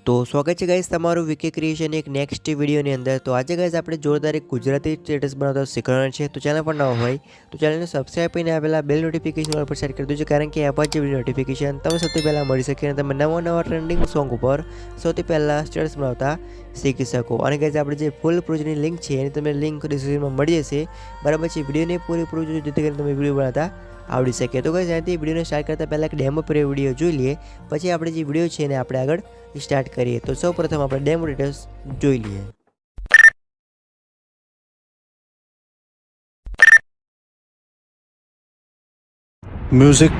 तो स्वागत है गाइस तमारू वीके क्रिएशन एक नेक्स्ट वीडियोની અંદર। तो आज गाइस આપણે જોરદાર એક ગુજરાતી સ્ટેટસ બનાવતા શીખવાના છે। તો ચેનલ પર નવા હોય તો ચેનલને સબસ્ક્રાઇબ કરીને આપેલા બેલ નોટિફિકેશન પર સેટ કરી દેજો, કારણ કે આ પછી વિડિયો નોટિફિકેશન તમને સૌથી પહેલા મળી શકે અને તમે નવા ટ્રેન્ડિંગ સોંગ ઉપર સૌથી પહેલા સ્ટેટસ બનાવતા શીખી શકો। અને ગાइस આપણે જે ફૂલ પ્રોજેક્ટની લિંક છે એની તમને લિંક ડિસ્ક્રિપ્શનમાં મળી જશે, બરાબર છે। વિડિયોને પૂરેપૂરો જોજો જેથી કરીને તમે વિડિયો બનાવતા आवड़ी सके। तो गाइस અહીંથી વિડિયોને સ્ટાર્ટ કરતા પહેલા એક ડેમો પર વિડિયો જોઈ લઈએ, પછી આપણે જે વિડિયો છે એને આપણે આગળ સ્ટાર્ટ કરીએ। તો સૌપ્રથમ આપણે ડેમો ડિટેલ્સ જોઈ લઈએ। म्यूजिक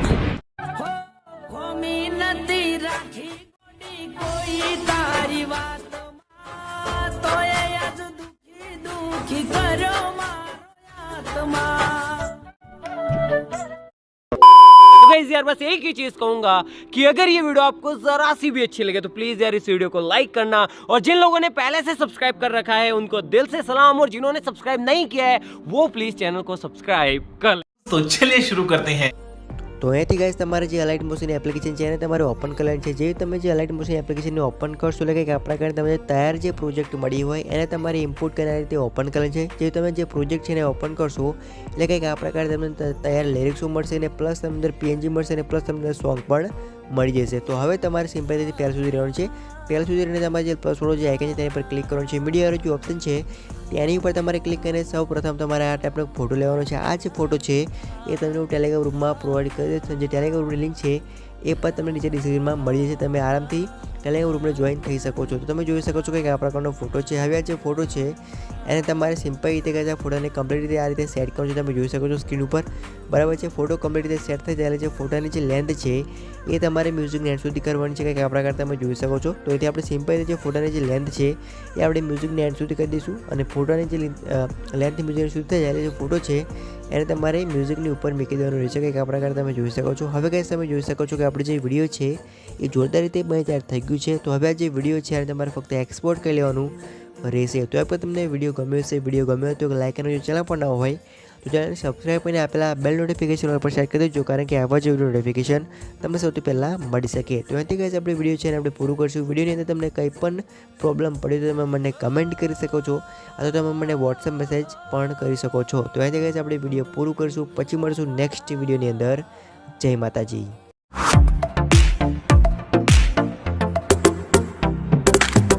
गाइस यार बस एक ही चीज कहूंगा कि अगर ये वीडियो आपको जरा सी भी अच्छी लगे तो प्लीज यार इस वीडियो को लाइक करना, और जिन लोगों ने पहले से सब्सक्राइब कर रखा है उनको दिल से सलाम, और जिन्होंने सब्सक्राइब नहीं किया है वो प्लीज चैनल को सब्सक्राइब कर लें। तो चलिए शुरू करते हैं। तो અહીંથી ગાइस તમારે જે અલાઇટ મોશન એપ્લિકેશન છે એને તમારે ઓપન કરવાની છે। જે તમે જે અલાઇટ મોશન એપ્લિકેશનને ઓપન કરશો એટલે કે આપણા કારણે તમને તૈયાર જે પ્રોજેક્ટ મળી હોય એને તમારે ઇમ્પોર્ટ કરીને આ રીતે ઓપન કરવાની છે। જે તમે જે પ્રોજેક્ટ છે એને ઓપન કરશો એટલે કે આપણા કારણે તમને તૈયાર લિરિક્સો મળશે અને પ્લસ તમને અંદર પીએનજી મળશે અને પ્લસ તમને સોંગ પણ મળી જશે। તો હવે તમારે સિમ્પલથી પહેલા સુધી રહેવાનું છે। પહેલા સુધી રહીને તમારે જે પ્લસ વાળો જે આઇકન છે તેની પર ક્લિક કરવાનું છે। મીડિયા જે ઓપ્શન છે તેની ઉપર તમારે ક્લિક કરીને સૌ પ્રથમ તમારે આ ટાઈપનો ફોટો લેવાનો છે। આ જે ફોટો છે એ તમને હું ટેલિગ્રામ ગ્રુપમાં પ્રોવાઈડ કરી દઈશ, જે ટેલિગ્રામ ગ્રુપની લિંક છે એ પણ તમને નીચે ડિસ્ક્રિપ્શનમાં મળી જશે, તમે આરામથી ટેલિગ્રામ ગ્રુપને જોઈન થઈ શકો છો। તો તમે જોઈ શકો છો કે આ પ્રકારનો ફોટો છે। હવે આ જે ફોટો છે એને તમારે સિમ્પલ રીતે આ ફોટોને કમ્પ્લીટ રીતે આ રીતે સેટ કરવાનું છે। તમે જોઈ શકો છો સ્ક્રીન ઉપર, બરાબર છે। ફોટો કમ્પ્લીટ રીતે સેટ થઈ જાય છે ફોટાની જે લેન્થ છે એ તમારે મ્યુઝિકની એન્ડ સુધી કરવાની છે, કે આ પ્રકાર તમે જોઈ શકો છો। તો એથી આપણે સિમ્પલ રીતે જે ફોટાની જે લેન્થ છે એ આપણે મ્યુઝિકની એન્ડ સુધી કરી દઈશું, અને ફોટાની જે લેન્થ મ્યુઝિક સુધી થઈ જાય જે ફોટો છે એને તમારે મ્યુઝિકની ઉપર મૂકી દેવાનું રહેશે, કે આ પ્રકાર તમે જોઈ શકો છો। હવે ગાઈસ તમે જોઈ શકો છો કે આપણે જે વિડીયો છે એ જોરદાર રીતે તૈયાર થઈ ગયું છે। તો હવે આ જે વિડીયો છે એને તમારે ફક્ત એક્સપોર્ટ કરી લેવાનું રહેશે। તો આપણે તમને વિડીયો ગમ્યો હશે, વિડીયો ગમ્યો તો લાઈક અને ચેનલ પર ન હોય તો ચેનલને સબસ્ક્રાઈબ કરીને આપેલા બેલ નોટિફિકેશન પર સેટ કરી દેજો, કારણ કે આવા જ વિડીયો નોટિફિકેશન તમને સૌથી પહેલાં મળી શકે। તો અહીંથી ગાઈસ આપણે વિડીયો છે અને આપણે પૂરું કરશું। વિડીયોની અંદર તમને કંઈ પણ પ્રોબ્લેમ પડે તો તમે મને કમેન્ટ કરી શકો છો, અથવા તમે મને વોટ્સએપ મેસેજ પણ કરી શકો છો। તો અહીંથી ગાઈસ આપણે વિડીયો પૂરું કરીશું, પછી મળીશું નેક્સ્ટ વિડીયોની અંદર। જય માતાજી।